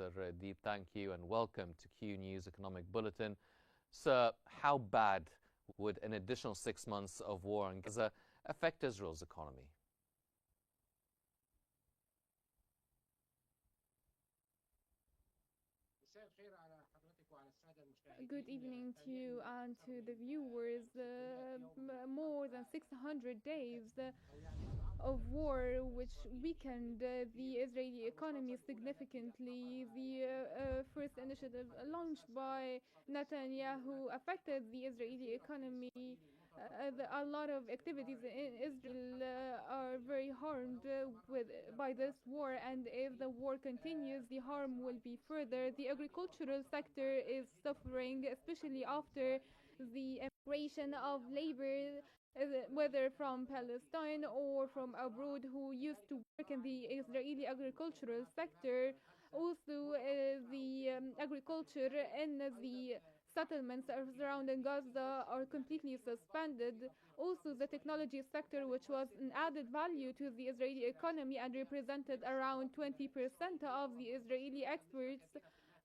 Bakr Al-Deeb. Thank you and welcome to Q News Economic Bulletin. Sir, how bad would an additional 6 months of war in Gaza affect Israel's economy? Good evening to you and to the viewers. More than 600 days of war which weakened the Israeli economy significantly. The first initiative launched by Netanyahu affected the Israeli economy. A lot of activities in Israel are very harmed by this war, and if the war continues, the harm will be further. The agricultural sector is suffering, especially after the immigration of labor, whether from Palestine or from abroad, who used to work in the Israeli agricultural sector. Also, the agriculture in the settlements surrounding Gaza are completely suspended. Also, the technology sector, which was an added value to the Israeli economy and represented around 20% of the Israeli exports,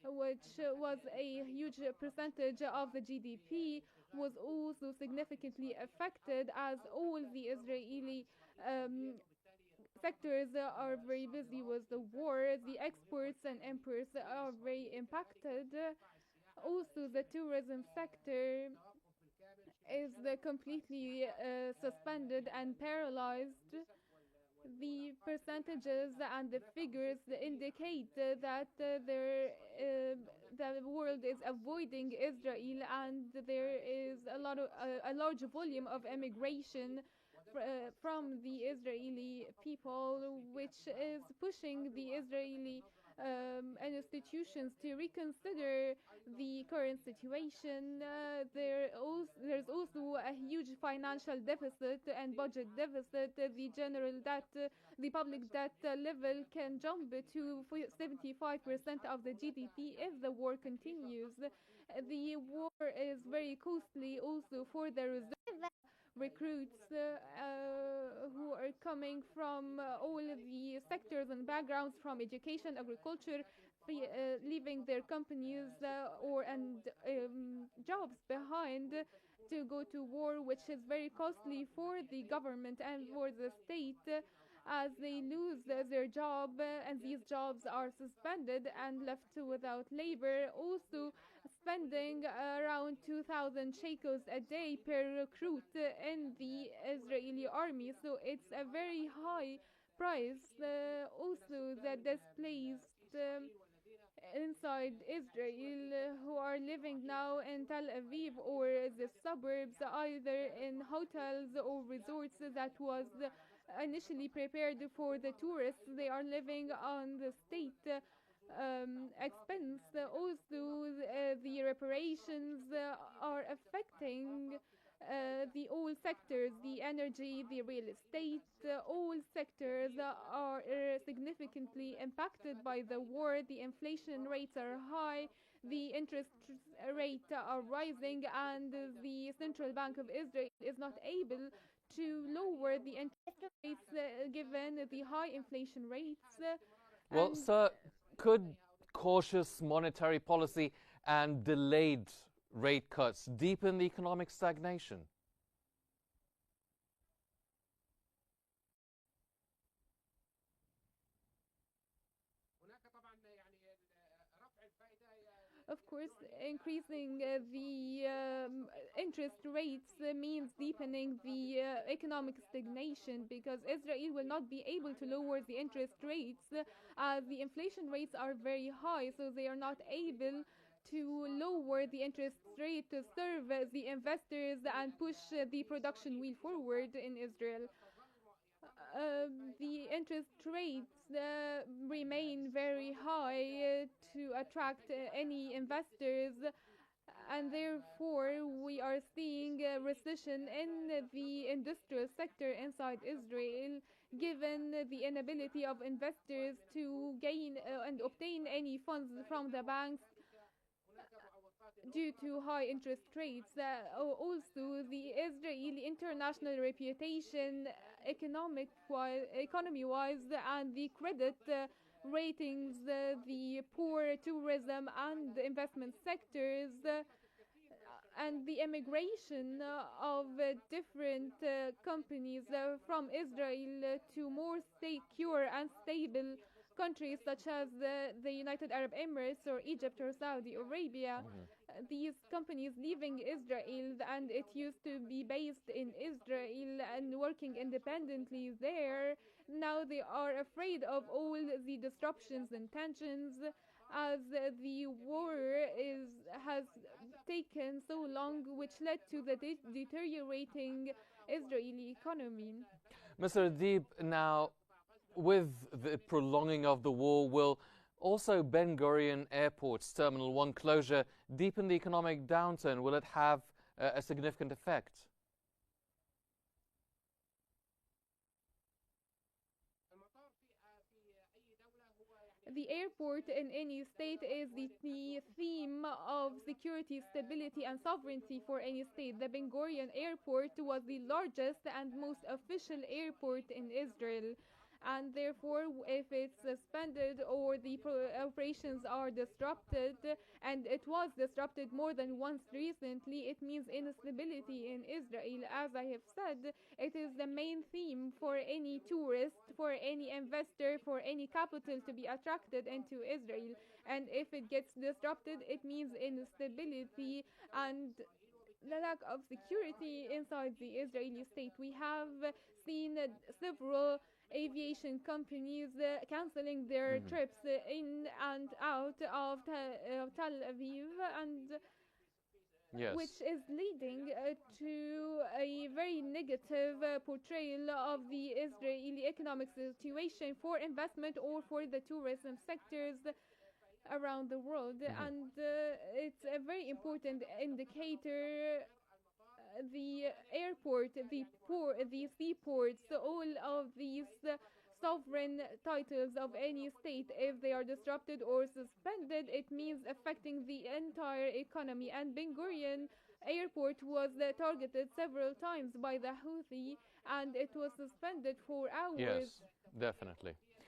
which was a huge percentage of the GDP, was also significantly affected, as all the Israeli sectors are very busy with the war. The exports and imports are very impacted. Also, the tourism sector is completely suspended and paralyzed. The percentages and the figures indicate that the world is avoiding Israel, and there is a large volume of immigration from the Israeli people, which is pushing the Israeli institutions to reconsider the current situation. There's also a huge financial deficit and budget deficit. The general debt, the public debt level can jump to 75% of the GDP if the war continues. The war is very costly also for the reserve recruits who are coming from all the sectors and backgrounds, from education, agriculture, leaving their companies and jobs behind to go to war, which is very costly for the government and for the state, as they lose their job and these jobs are suspended and left without labor. Also, spending around 2,000 shekels a day per recruit in the Israeli army. So it's a very high price. Also, the displaced inside Israel who are living now in Tel Aviv or the suburbs, either in hotels or resorts that was initially prepared for the tourists. They are living on the state expense. Also, the reparations are affecting the all sectors, the energy, the real estate, all sectors are significantly impacted by the war. The inflation rates are high, the interest rates are rising, and the Central Bank of Israel is not able to lower the interest rates given the high inflation rates. Well, sir, could cautious monetary policy and delayed rate cuts deepen the economic stagnation? Of course, increasing the interest rates means deepening the economic stagnation, because Israel will not be able to lower the interest rates. The inflation rates are very high, so they are not able to lower the interest rate to serve the investors and push the production wheel forward in Israel. The interest rates remain very high to attract any investors, and therefore we are seeing a recession in the industrial sector inside Israel, given the inability of investors to gain and obtain any funds from the banks due to high interest rates. Also, the Israeli international reputation, economy-wise, and the credit ratings, the poor tourism and investment sectors, and the immigration of different companies from Israel to more secure and stable countries such as the United Arab Emirates or Egypt or Saudi Arabia. These companies leaving Israel, and it used to be based in Israel and working independently there. Now they are afraid of all the disruptions and tensions, as the war has taken so long, which led to the deteriorating Israeli economy. Mr. Deeb, now with the prolonging of the war, will also Ben Gurion Airport's Terminal 1 closure deepen the economic downturn? Will it have a significant effect? The airport in any state is the theme of security, stability, and sovereignty for any state. The Ben Gurion Airport was the largest and most official airport in Israel. And therefore, if it's suspended or the operations are disrupted, and it was disrupted more than once recently, it means instability in Israel. As I have said, it is the main theme for any tourist, for any investor, for any capital to be attracted into Israel. And if it gets disrupted, it means instability and the lack of security inside the Israeli state. We have seen several aviation companies canceling their trips in and out of Tel Aviv, and yes, which is leading to a very negative portrayal of the Israeli economic situation for investment or for the tourism sectors around the world. And it's a very important indicator. The airport, the port, the seaports, all of these sovereign titles of any state, if they are disrupted or suspended, it means affecting the entire economy. And Ben Gurion Airport was targeted several times by the Houthi, and it was suspended for hours. yes, definitely.